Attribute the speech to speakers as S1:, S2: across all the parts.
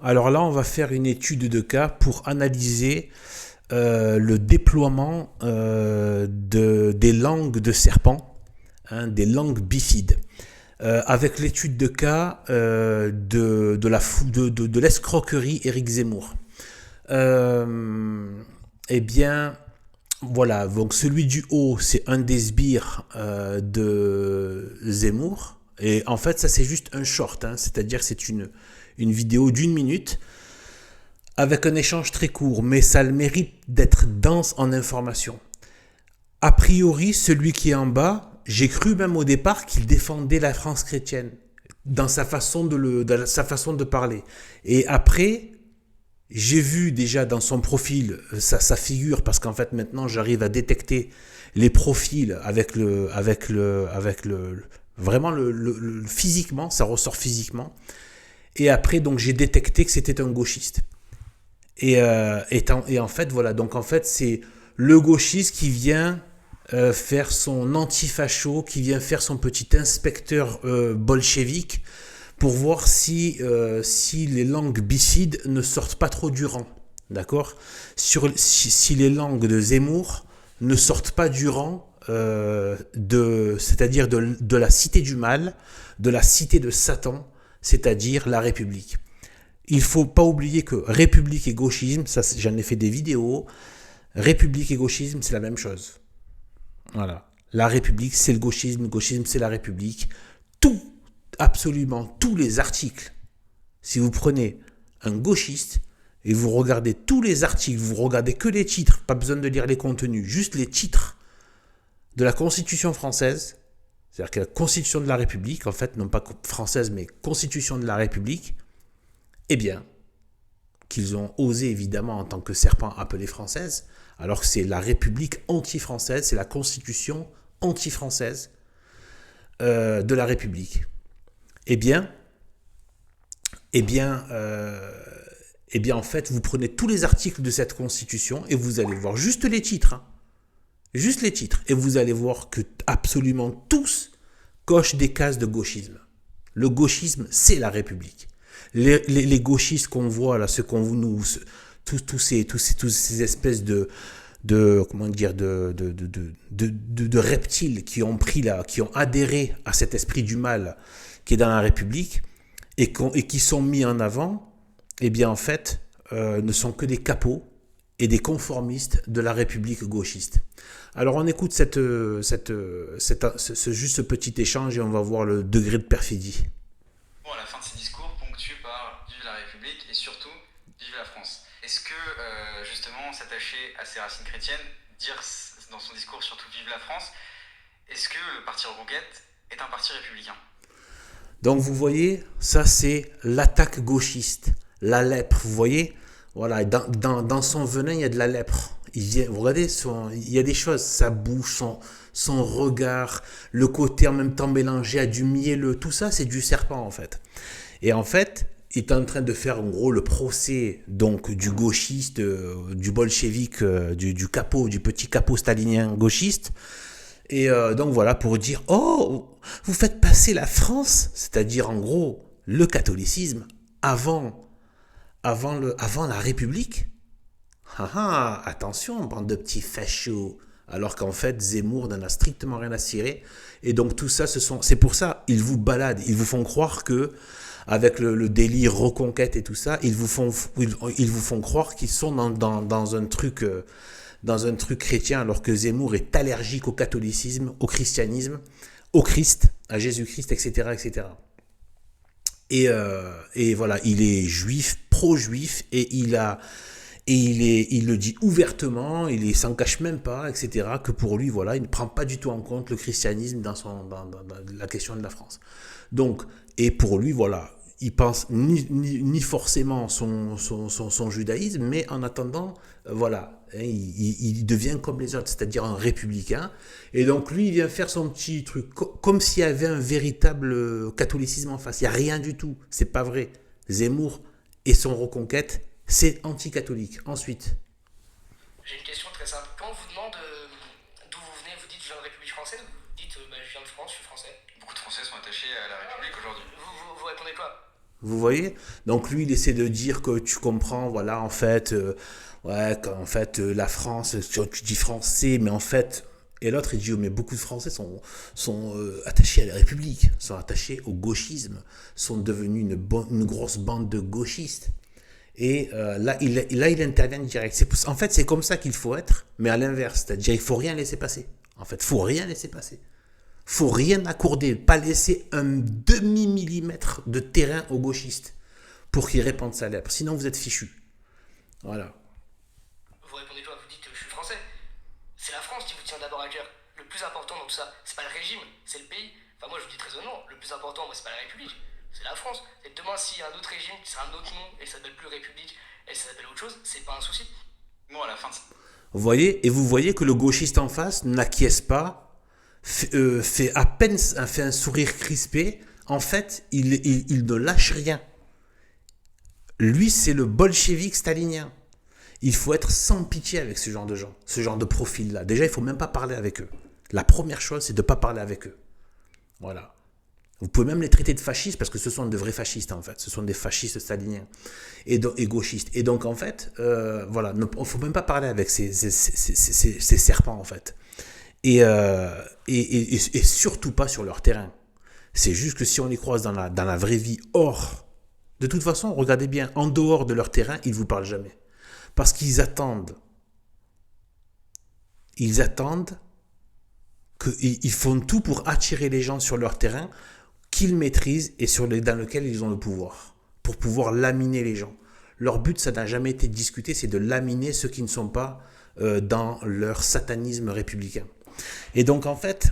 S1: Alors là, on va faire une étude de cas pour analyser le déploiement des langues de serpent, hein, des langues bifides. Avec l'étude de cas de l'escroquerie Éric Zemmour. Eh bien, voilà, donc celui du haut, c'est un des sbires de Zemmour. Et en fait, ça c'est juste un short, hein, c'est-à-dire c'est une vidéo d'une minute avec un échange très court, mais ça a le mérite d'être dense en information. A priori, celui qui est en bas, j'ai cru même au départ qu'il défendait la France chrétienne dans sa façon dans sa façon de parler. Et après, j'ai vu déjà dans son profil sa figure, parce qu'en fait maintenant j'arrive à détecter les profils vraiment physiquement, ça ressort physiquement. Et après donc j'ai détecté que c'était un gauchiste. Et en fait voilà, donc en fait c'est le gauchiste qui vient faire son antifacho, qui vient faire son petit inspecteur bolchevique pour voir si les langues bifides ne sortent pas trop du rang. D'accord, si les langues de Zemmour ne sortent pas du rang, c'est-à-dire de la cité du mal, de la cité de Satan, c'est-à-dire la République. Il ne faut pas oublier que République et gauchisme, ça j'en ai fait des vidéos, République et gauchisme c'est la même chose. Voilà. La République c'est le gauchisme c'est la République. Tout, absolument tous les articles, si vous prenez un gauchiste et vous regardez tous les articles, vous regardez que les titres, pas besoin de lire les contenus, juste les titres de la Constitution française, c'est-à-dire que la Constitution de la République, en fait, non pas française, mais Constitution de la République, eh bien, qu'ils ont osé évidemment en tant que serpent appeler française, alors que c'est la République anti-française, c'est la Constitution anti-française de la République. Eh bien, eh bien, en fait, vous prenez tous les articles de cette Constitution et vous allez voir juste les titres, hein, juste les titres, et vous allez voir que absolument tous cochent des cases de gauchisme. Le gauchisme, c'est la République. Les gauchistes qu'on voit là, ceux qu'on nous, tous ces espèces comment dire de reptiles qui ont pris là, qui ont adhéré à cet esprit du mal qui est dans la République et qui sont mis en avant, eh bien en fait ne sont que des capots et des conformistes de la République gauchiste. Alors on écoute juste ce petit échange et on va voir le degré de perfidie.
S2: Bon, à la fin de ces discours ponctués par Vive la République et surtout Vive la France. Est-ce que justement s'attacher à ses racines chrétiennes, dire dans son discours surtout Vive la France, est-ce que le parti Reconquête est un parti républicain?
S1: Donc vous voyez, ça c'est l'attaque gauchiste, la lèpre, vous voyez. Voilà, dans son venin il y a de la lèpre. Vous regardez, il y a des choses, sa bouche, son regard, le côté en même temps mélangé à du mielleux, tout ça c'est du serpent en fait. Et en fait, il est en train de faire en gros le procès donc du gauchiste, du bolchevique, du capot, du petit capot stalinien gauchiste. Et donc voilà, pour dire, oh, vous faites passer la France, c'est-à-dire en gros le catholicisme, avant la République. Ah ah, attention, bande de petits fachos. Alors qu'en fait, Zemmour n'en a strictement rien à cirer. Et donc tout ça, c'est pour ça, ils vous baladent, ils vous font croire que, avec le délire reconquête et tout ça, ils vous font croire qu'ils sont dans un truc... dans un truc chrétien, alors que Zemmour est allergique au catholicisme, au christianisme, au Christ, à Jésus-Christ, etc., etc. Et voilà, il est juif, pro-juif, il le dit ouvertement, il s'en cache même pas, etc. Que pour lui, voilà, il ne prend pas du tout en compte le christianisme dans la question de la France. Donc, et pour lui, voilà, il pense ni forcément son judaïsme, mais en attendant, voilà, hein, il devient comme les autres, c'est-à-dire un républicain. Et donc lui, il vient faire son petit truc, comme s'il y avait un véritable catholicisme en face. Il n'y a rien du tout, c'est pas vrai. Zemmour et son reconquête, c'est anticatholique. Ensuite,
S3: J'ai une question très simple. Quand on vous demande d'où vous venez, vous dites je viens de République française ou vous dites je viens de France, je suis français?
S2: Beaucoup de Français sont attachés à la République aujourd'hui.
S3: Vous répondez quoi?
S1: Vous voyez? Donc lui, il essaie de dire que tu comprends, voilà, en fait, la France, tu dis français, mais en fait, et l'autre, il dit, oh, mais beaucoup de Français sont attachés à la République, sont attachés au gauchisme, sont devenus une grosse bande de gauchistes. Et il intervient direct. En fait, c'est comme ça qu'il faut être, mais à l'inverse, c'est-à-dire il faut rien laisser passer. En fait, faut rien laisser passer. Faut rien accorder, pas laisser un demi-millimètre de terrain aux gauchistes pour qu'ils répandent sa lèpre. Sinon, vous êtes fichus. Voilà.
S3: Vous répondez quoi? Vous dites je suis français. C'est la France qui vous tient d'abord à cœur. Le plus important dans tout ça, c'est pas le régime, c'est le pays. Enfin, moi je vous dis très honnêtement, le plus important, moi, c'est pas la République, c'est la France. Et demain, s'il y a un autre régime qui sera un autre nom et ça s'appelle plus République et ça s'appelle autre chose, c'est pas un souci.
S2: Bon, à la fin de
S1: Vous voyez, et vous voyez que le gauchiste en face n'acquiesce pas, fait à peine fait un sourire crispé. En fait, il ne lâche rien. Lui, c'est le bolchevique stalinien. Il faut être sans pitié avec ce genre de gens, ce genre de profil-là. Déjà, il ne faut même pas parler avec eux. La première chose, c'est de ne pas parler avec eux. Voilà. Vous pouvez même les traiter de fascistes parce que ce sont de vrais fascistes, en fait. Ce sont des fascistes staliniens et gauchistes. Et donc, en fait, voilà, il ne faut même pas parler avec ces serpents, en fait. Et surtout pas sur leur terrain. C'est juste que si on les croise dans la vraie vie, hors. De toute façon, regardez bien, en dehors de leur terrain, ils ne vous parlent jamais. Parce qu'ils attendent. Ils font tout pour attirer les gens sur leur terrain qu'ils maîtrisent et dans lequel ils ont le pouvoir. Pour pouvoir laminer les gens. Leur but, ça n'a jamais été de discuter, c'est de laminer ceux qui ne sont pas dans leur satanisme républicain. Et donc, en fait,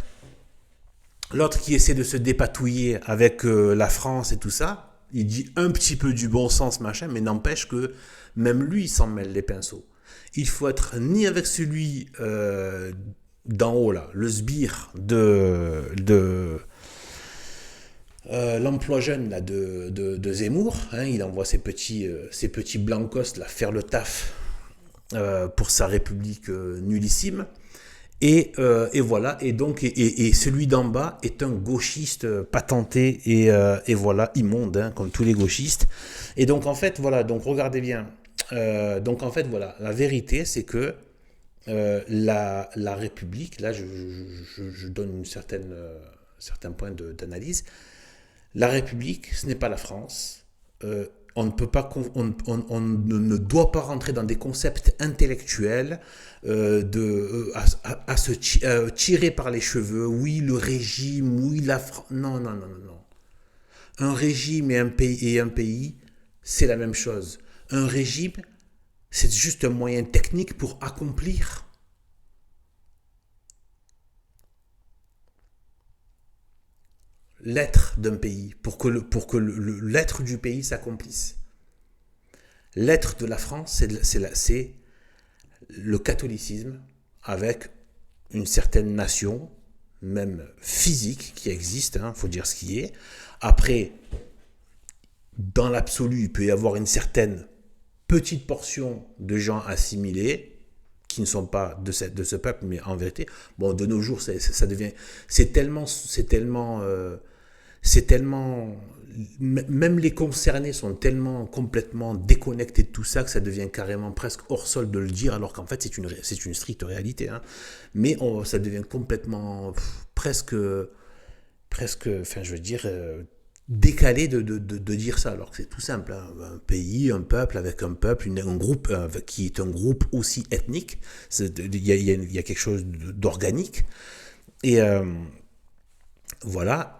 S1: l'autre qui essaie de se dépatouiller avec la France et tout ça, il dit un petit peu du bon sens, machin, mais n'empêche que même lui, il s'en mêle les pinceaux. Il faut être ni avec celui d'en haut, là, le sbire de l'emploi jeune là, de Zemmour. Hein, il envoie ses petits blancos là, faire le taf pour sa République nullissime. Et voilà, et donc et celui d'en bas est un gauchiste patenté et voilà, immonde, hein, comme tous les gauchistes. Et donc en fait, voilà, donc regardez bien. Donc en fait, voilà, la vérité, c'est que la République, là je donne certains points d'analyse. La République, ce n'est pas la France. On ne doit pas rentrer dans des concepts intellectuels à se tirer par les cheveux. Oui, le régime, oui, la France. Non. Un régime et un pays, c'est la même chose. Un régime, c'est juste un moyen technique pour accomplir l'être d'un pays, pour que l'être du pays s'accomplisse. L'être de la France, c'est le catholicisme, avec une certaine nation, même physique, qui existe, hein, faut dire ce qui est. Après, dans l'absolu, il peut y avoir une certaine petite portion de gens assimilés, qui ne sont pas de ce peuple, mais en vérité, bon, de nos jours, ça devient, c'est tellement, même les concernés sont tellement complètement déconnectés de tout ça que ça devient carrément presque hors sol de le dire, alors qu'en fait c'est une stricte réalité, hein. Mais ça devient complètement presque, enfin je veux dire, décalé de dire ça, alors que c'est tout simple, hein. Un pays, un peuple avec un peuple, un groupe qui est un groupe aussi ethnique, il y a quelque chose d'organique, et voilà,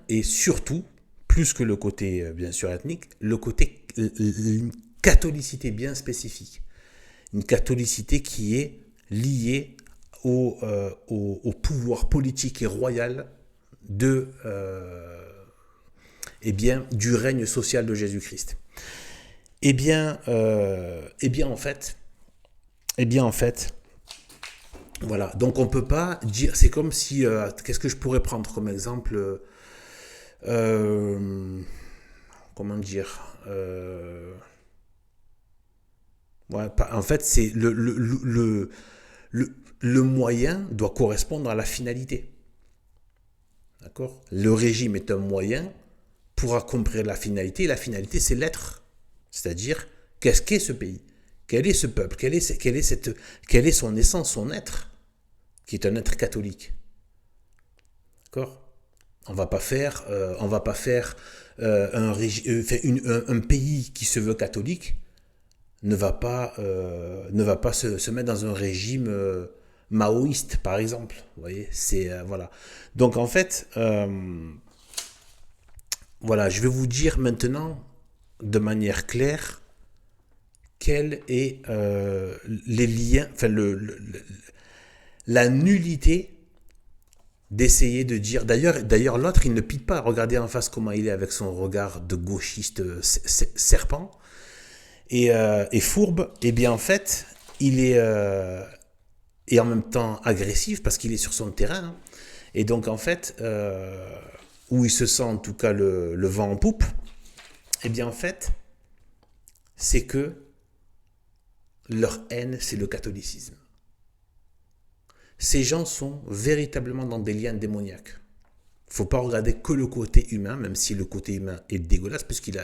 S1: et surtout, plus que le côté bien sûr ethnique, le côté une catholicité bien spécifique, une catholicité qui est liée au pouvoir politique et royal du règne social de Jésus-Christ. En fait, voilà, donc on peut pas dire, c'est comme si, qu'est-ce que je pourrais prendre comme exemple, comment dire, ouais, en fait c'est le moyen doit correspondre à la finalité, d'accord? Le régime est un moyen pourra comprendre la finalité. Et la finalité, c'est l'être. C'est-à-dire, qu'est-ce qu'est ce pays? Quel est ce peuple? Quelle est son essence, son être, qui est un être catholique? D'accord? On va pas faire un pays qui se veut catholique ne va pas se mettre dans un régime maoïste, par exemple. Vous voyez, voilà. Donc en fait, voilà, je vais vous dire maintenant de manière claire quels est les liens, enfin la nullité d'essayer de dire. D'ailleurs, l'autre, il ne pique pas. Regardez en face comment il est avec son regard de gauchiste serpent et fourbe. Et bien en fait, il est et en même temps agressif parce qu'il est sur son terrain. Hein. Et donc en fait, où il se sent en tout cas le vent en poupe, et bien en fait, c'est que leur haine, c'est le catholicisme. Ces gens sont véritablement dans des liens démoniaques. Il ne faut pas regarder que le côté humain, même si le côté humain est dégueulasse, puisqu'il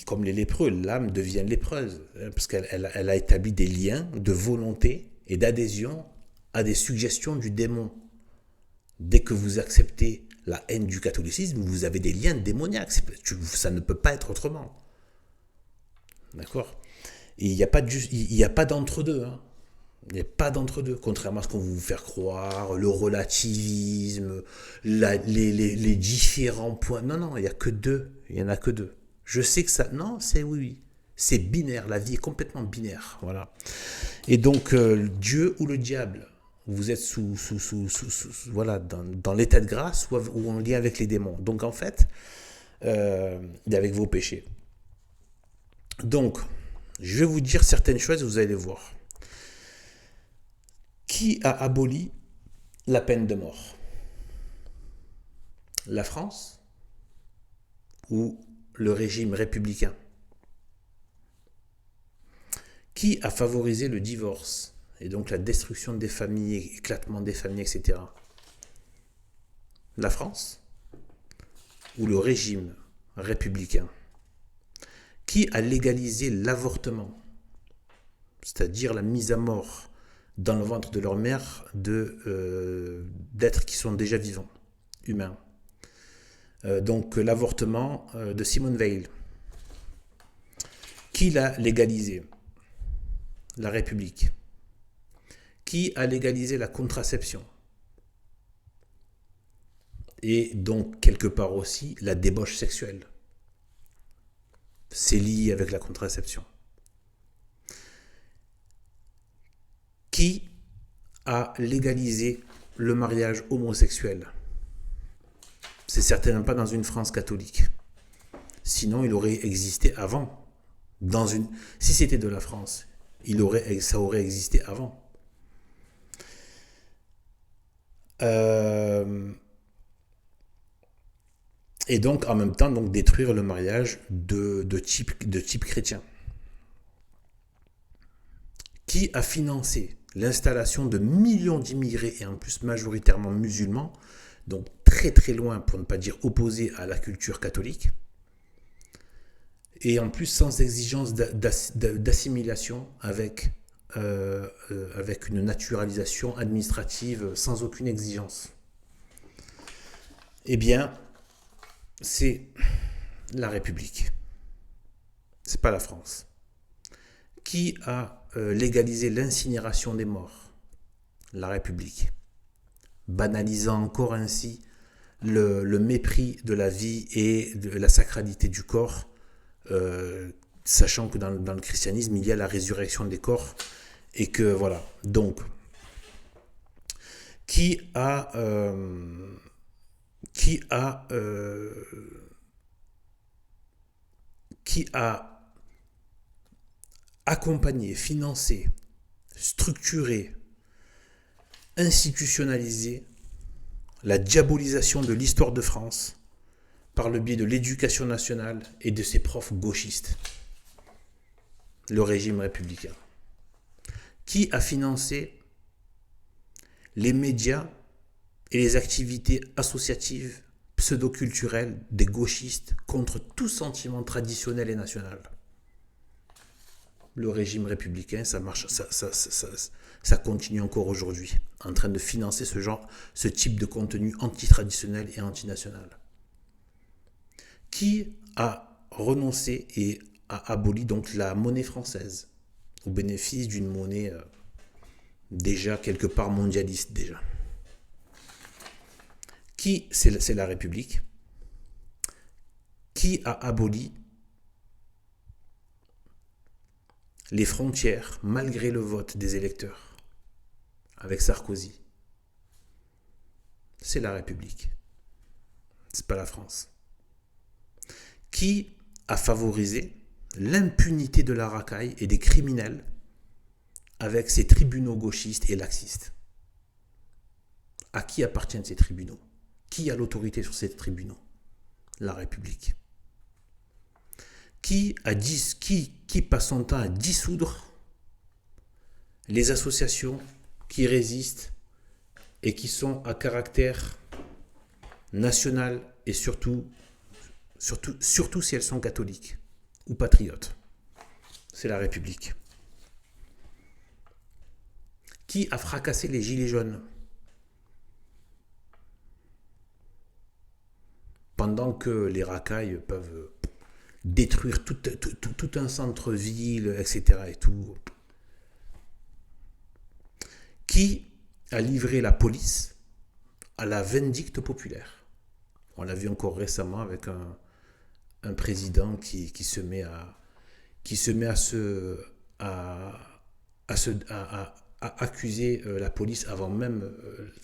S1: comme les lépreux, l'âme devient lépreuse, parce qu'elle a établi des liens de volonté et d'adhésion à des suggestions du démon. Dès que vous acceptez la haine du catholicisme, vous avez des liens démoniaques. Ça ne peut pas être autrement. D'accord? Et il n'y a pas d'entre-deux. Hein. Il n'y a pas d'entre-deux, contrairement à ce qu'on veut vous faire croire, le relativisme, les différents points. Non, il n'y a que deux. Il n'y en a que deux. Je sais que ça... Non, oui. C'est binaire. La vie est complètement binaire. Voilà. Et donc, Dieu ou le diable, vous êtes voilà, dans l'état de grâce ou en lien avec les démons. Donc, en fait, avec vos péchés. Donc, je vais vous dire certaines choses, vous allez voir. Qui a aboli la peine de mort? La France ou le régime républicain? Qui a favorisé le divorce et donc la destruction des familles, éclatement des familles, etc. La France ou le régime républicain? Qui a légalisé l'avortement, c'est-à-dire la mise à mort dans le ventre de leur mère d'êtres qui sont déjà vivants, humains. Donc l'avortement de Simone Veil. Qui l'a légalisé? La République. Qui a légalisé la contraception? Et donc quelque part aussi la débauche sexuelle. C'est lié avec la contraception. Qui a légalisé le mariage homosexuel? C'est certainement pas dans une France catholique. Sinon, il aurait existé avant. Si c'était de la France, ça aurait existé avant. Et donc, en même temps, détruire le mariage de type chrétien. Qui a financé l'installation de millions d'immigrés, et en plus majoritairement musulmans, donc très très loin, pour ne pas dire opposés à la culture catholique, et en plus sans exigence d'assimilation avec une naturalisation administrative sans aucune exigence? Eh bien, c'est la République. C'est pas la France. Qui a légalisé l'incinération des morts? La République. Banalisant encore ainsi le mépris de la vie et de la sacralité du corps, sachant que dans le christianisme, il y a la résurrection des corps, et que voilà. Donc, qui a accompagné, financé, structuré, institutionnalisé la diabolisation de l'histoire de France par le biais de l'éducation nationale et de ses profs gauchistes? Le régime républicain. Qui a financé les médias et les activités associatives pseudo-culturelle des gauchistes contre tout sentiment traditionnel et national. Le régime républicain, ça marche, ça continue encore aujourd'hui, en train de financer ce type de contenu anti-traditionnel et anti-national. Qui a renoncé et a aboli donc la monnaie française au bénéfice d'une monnaie déjà quelque part mondialiste déjà. C'est la République, qui a aboli les frontières malgré le vote des électeurs avec Sarkozy. C'est la République, c'est pas la France. Qui a favorisé l'impunité de la racaille et des criminels avec ses tribunaux gauchistes et laxistes. À qui appartiennent ces tribunaux? Qui a l'autorité sur ces tribunaux? La République. Qui passe son temps à dissoudre les associations qui résistent et qui sont à caractère national et surtout si elles sont catholiques ou patriotes? C'est la République. Qui a fracassé les gilets jaunes pendant que les racailles peuvent détruire tout un centre-ville, etc. et tout. Qui a livré la police à la vindicte populaire? On l'a vu encore récemment avec un président qui se met à accuser la police avant même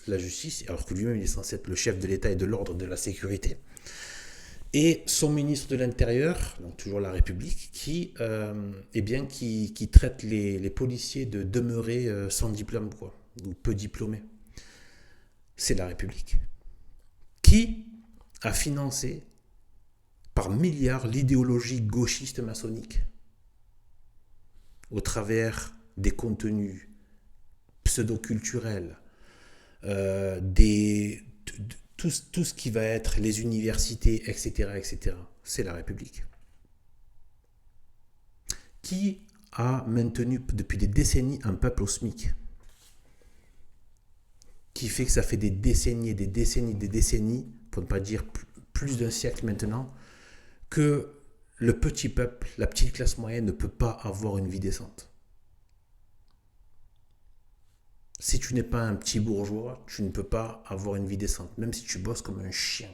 S1: la justice, alors que lui-même il est censé être le chef de l'État et de l'ordre de la sécurité. Et son ministre de l'Intérieur, donc toujours la République, qui traite les policiers de demeurer sans diplôme, quoi, ou peu diplômés. C'est la République. Qui a financé par milliards l'idéologie gauchiste maçonnique au travers des contenus pseudo-culturels, tout ce qui va être les universités, etc. C'est la République. Qui a maintenu depuis des décennies un peuple au SMIC? Qui fait que ça fait des décennies, pour ne pas dire plus d'un siècle maintenant, que le petit peuple, la petite classe moyenne ne peut pas avoir une vie décente. Si tu n'es pas un petit bourgeois, tu ne peux pas avoir une vie décente, même si tu bosses comme un chien.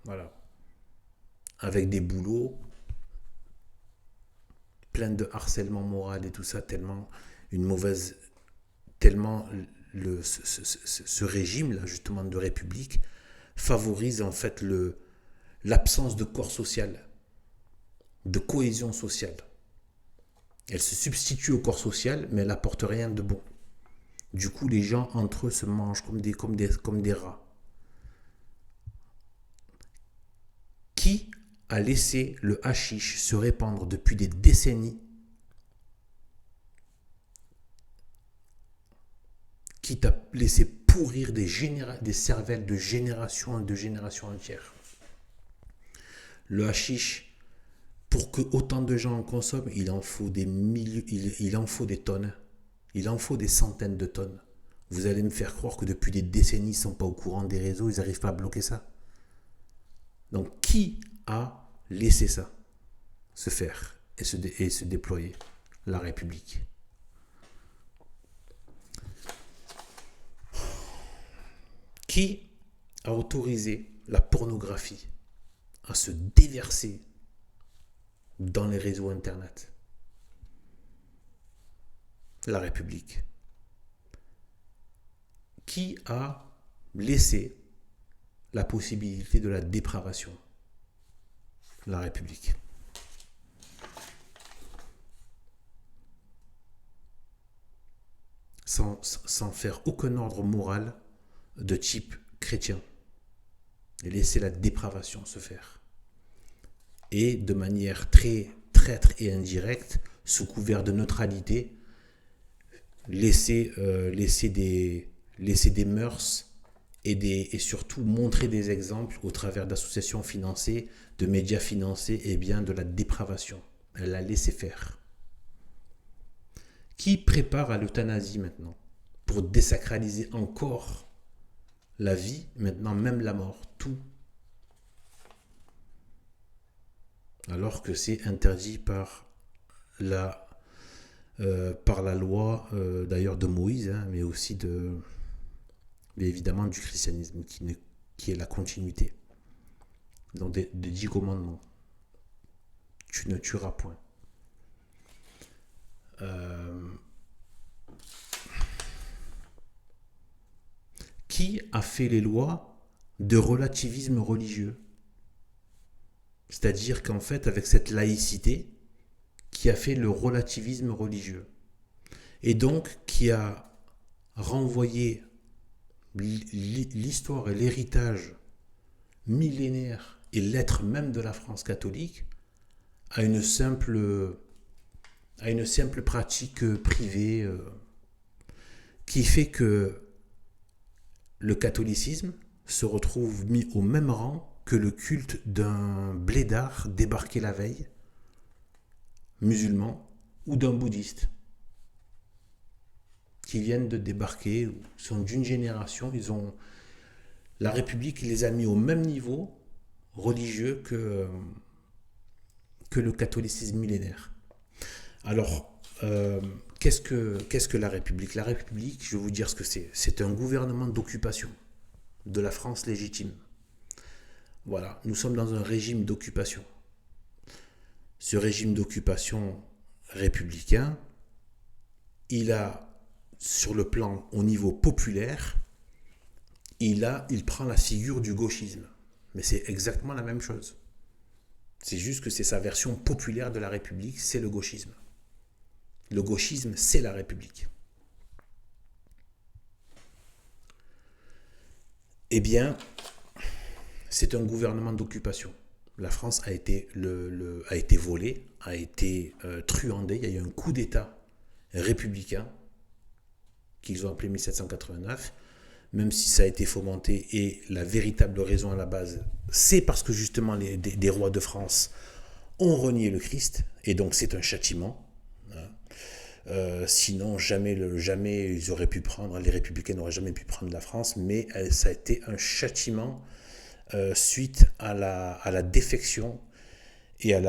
S1: Voilà. Avec des boulots plein de harcèlement moral et tout ça, tellement ce régime-là, justement, de République, favorise en fait l'absence de corps social, de cohésion sociale. Elle se substitue au corps social, mais elle n'apporte rien de bon. Du coup, les gens entre eux se mangent comme des rats. Qui a laissé le hashish se répandre depuis des décennies? Qui t'a laissé pourrir des cervelles de génération en génération entière? Le hashish, pour que autant de gens en consomment, il en faut des tonnes. Il en faut des centaines de tonnes. Vous allez me faire croire que depuis des décennies, ils ne sont pas au courant des réseaux, ils n'arrivent pas à bloquer ça. Donc, qui a laissé ça se faire et se déployer? La République. Qui a autorisé la pornographie à se déverser dans les réseaux internet? La République. Qui a laissé la possibilité de la dépravation? La République. Sans faire aucun ordre moral de type chrétien. Et laisser la dépravation se faire. Et de manière très traître et indirecte, sous couvert de neutralité, laisser des mœurs et surtout montrer des exemples au travers d'associations financées, de médias financés, et bien de la dépravation. Elle a laissé faire. Qui prépare à l'euthanasie maintenant pour désacraliser encore la vie, maintenant même la mort, tout, alors que c'est interdit par la loi d'ailleurs de Moïse, hein, mais aussi mais évidemment du christianisme qui est la continuité. Donc des 10 commandements. Tu ne tueras point. Qui a fait les lois de relativisme religieux? C'est-à-dire qu'en fait, avec cette laïcité, qui a fait le relativisme religieux, et donc qui a renvoyé l'histoire et l'héritage millénaire et l'être même de la France catholique à une simple pratique privée qui fait que le catholicisme se retrouve mis au même rang que le culte d'un blédard débarqué la veille, musulman, ou d'un bouddhiste, qui viennent de débarquer, sont d'une génération, la République les a mis au même niveau religieux que le catholicisme millénaire. Alors, qu'est-ce que la République? La République, je vais vous dire ce que c'est. C'est un gouvernement d'occupation de la France légitime. Voilà, nous sommes dans un régime d'occupation. Ce régime d'occupation républicain, il a, sur le plan au niveau populaire, il prend la figure du gauchisme. Mais c'est exactement la même chose. C'est juste que c'est sa version populaire de la République, c'est le gauchisme. Le gauchisme, c'est la République. Eh bien, c'est un gouvernement d'occupation. La France a été volée, a été truandée. Il y a eu un coup d'État républicain qu'ils ont appelé 1789, même si ça a été fomenté. Et la véritable raison à la base, c'est parce que justement des rois de France ont renié le Christ, et donc c'est un châtiment. Sinon, jamais ils auraient pu prendre, les républicains n'auraient jamais pu prendre la France, mais ça a été un châtiment suite à la défection et à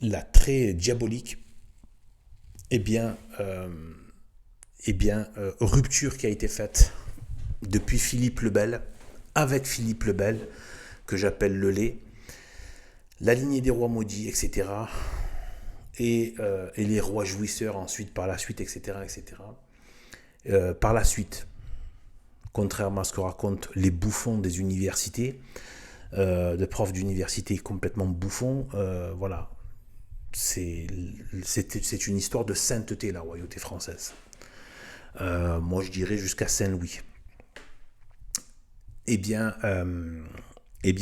S1: la très diabolique rupture qui a été faite depuis Philippe le Bel, avec Philippe le Bel, que j'appelle le lait, la lignée des rois maudits, etc. Et les rois jouisseurs ensuite, par la suite, etc. Par la suite, contrairement à ce que racontent les bouffons des universités, de profs d'université complètement bouffons, voilà. C'est une histoire de sainteté, la royauté française. Moi, je dirais jusqu'à Saint-Louis. Eh bien,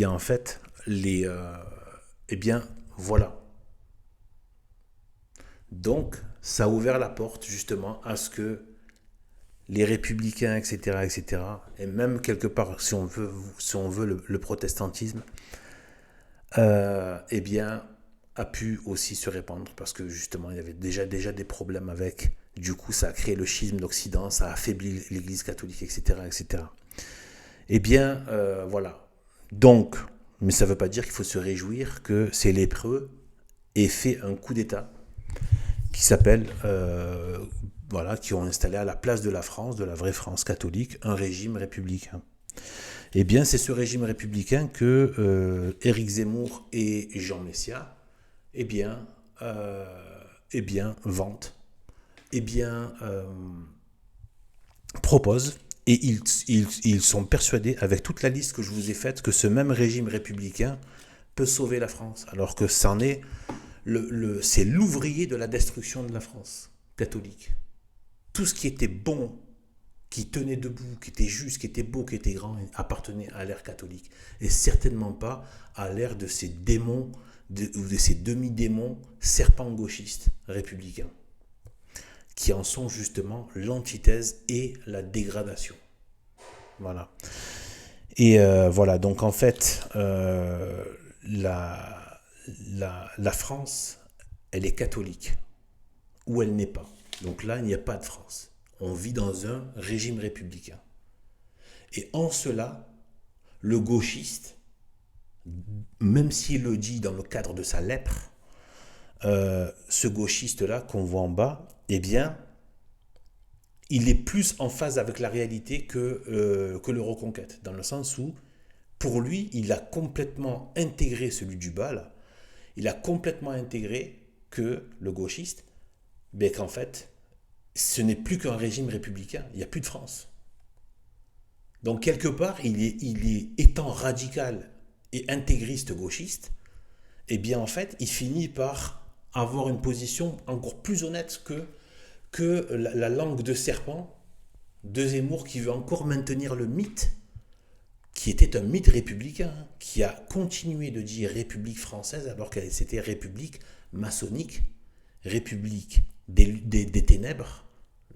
S1: en fait, voilà. Donc, ça a ouvert la porte, justement, à ce que les républicains, etc., et même quelque part, si on veut le protestantisme, a pu aussi se répandre, parce que justement, il y avait déjà des problèmes avec. Du coup, ça a créé le schisme d'Occident, ça a affaibli l'Église catholique, etc., etc. Voilà. Donc, mais ça ne veut pas dire qu'il faut se réjouir que ces lépreux aient fait un coup d'État qui s'appelle, qui ont installé à la place de la France, de la vraie France catholique, un régime républicain. Eh bien, c'est ce régime républicain que Éric Zemmour et Jean Messia, vantent, proposent, et ils sont persuadés, avec toute la liste que je vous ai faite, que ce même régime républicain peut sauver la France, alors que c'en est c'est l'ouvrier de la destruction de la France catholique. Tout ce qui était bon, qui tenait debout, qui était juste, qui était beau, qui était grand, appartenait à l'ère catholique, et certainement pas à l'ère de ces démons, ou de ces demi-démons serpents gauchistes républicains, qui en sont justement l'antithèse et la dégradation. Voilà. Et voilà, donc en fait, la France, elle est catholique, ou elle n'est pas. Donc là, il n'y a pas de France. On vit dans un régime républicain. Et en cela, le gauchiste, même s'il le dit dans le cadre de sa lèpre, ce gauchiste-là qu'on voit en bas, eh bien, il est plus en phase avec la réalité que le Reconquête, dans le sens où, pour lui, il a complètement intégré celui du bas, là, il a complètement intégré que le gauchiste, ben, qu'en fait, ce n'est plus qu'un régime républicain, il n'y a plus de France. Donc, quelque part, il est étant radical et intégriste gauchiste, eh bien, en fait, il finit par avoir une position encore plus honnête que la langue de serpent de Zemmour, qui veut encore maintenir le mythe, qui était un mythe républicain, qui a continué de dire République française alors que c'était République maçonnique, République des ténèbres,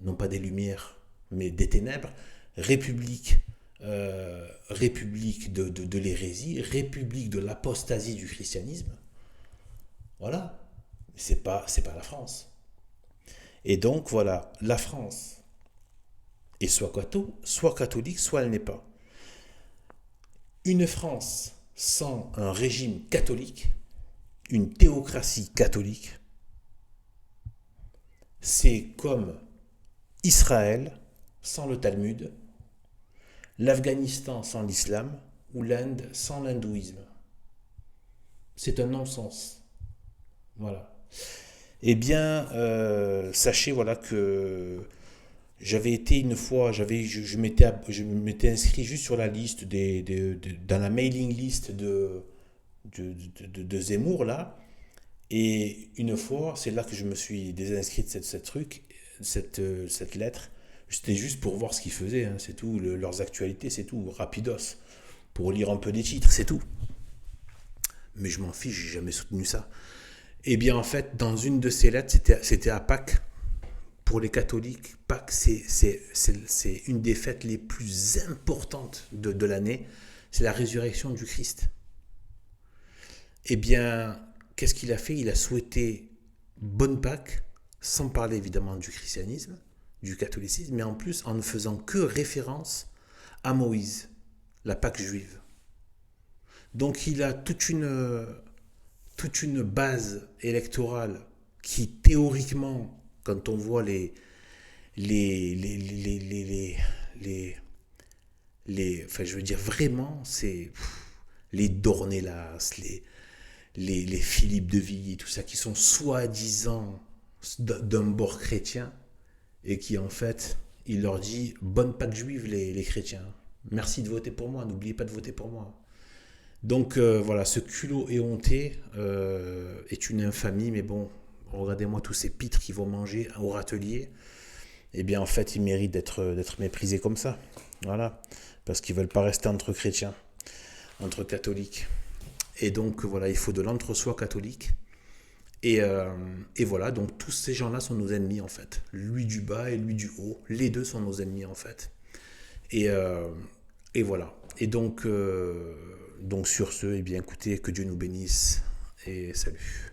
S1: non pas des lumières, mais des ténèbres, République, République de l'hérésie, République de l'apostasie du christianisme. Voilà, c'est pas la France. Et donc voilà, la France est soit catholique, soit elle n'est pas. Une France sans un régime catholique, une théocratie catholique, c'est comme Israël sans le Talmud, l'Afghanistan sans l'islam ou l'Inde sans l'hindouisme. C'est un non-sens. Voilà. Eh bien, sachez voilà que j'avais été une fois, je m'étais inscrit juste sur la liste dans la mailing list de Zemmour là, et une fois, c'est là que je me suis désinscrit de cette lettre. C'était juste pour voir ce qu'ils faisaient, hein, c'est tout, leurs actualités, c'est tout, rapidos, pour lire un peu des titres, c'est tout. Mais je m'en fiche, j'ai jamais soutenu ça. Eh bien, en fait, dans une de ces lettres, c'était à Pâques. Pour les catholiques, Pâques, c'est une des fêtes les plus importantes de l'année. C'est la résurrection du Christ. Eh bien, qu'est-ce qu'il a fait? Il a souhaité bonne Pâques, sans parler évidemment du christianisme, du catholicisme, mais en plus en ne faisant que référence à Moïse, la Pâque juive. Donc il a toute une base électorale qui, théoriquement, quand on voit enfin, je veux dire, vraiment, c'est les Dornelas, les Philippe de Villiers, tout ça, qui sont soi-disant d'un bord chrétien, et qui, en fait, il leur dit « Bonne Pâque juive, les chrétiens. Merci de voter pour moi, n'oubliez pas de voter pour moi. » Donc voilà, ce culot éhonté est une infamie, mais bon, regardez-moi tous ces pitres qui vont manger au râtelier. Eh bien, en fait, ils méritent d'être méprisés comme ça. Voilà, parce qu'ils ne veulent pas rester entre chrétiens, entre catholiques. Et donc, voilà, il faut de l'entre-soi catholique. Et voilà, donc tous ces gens-là sont nos ennemis, en fait. Lui du bas et lui du haut, les deux sont nos ennemis, en fait. Et voilà. Et donc sur ce, eh bien, écoutez, que Dieu nous bénisse et salut.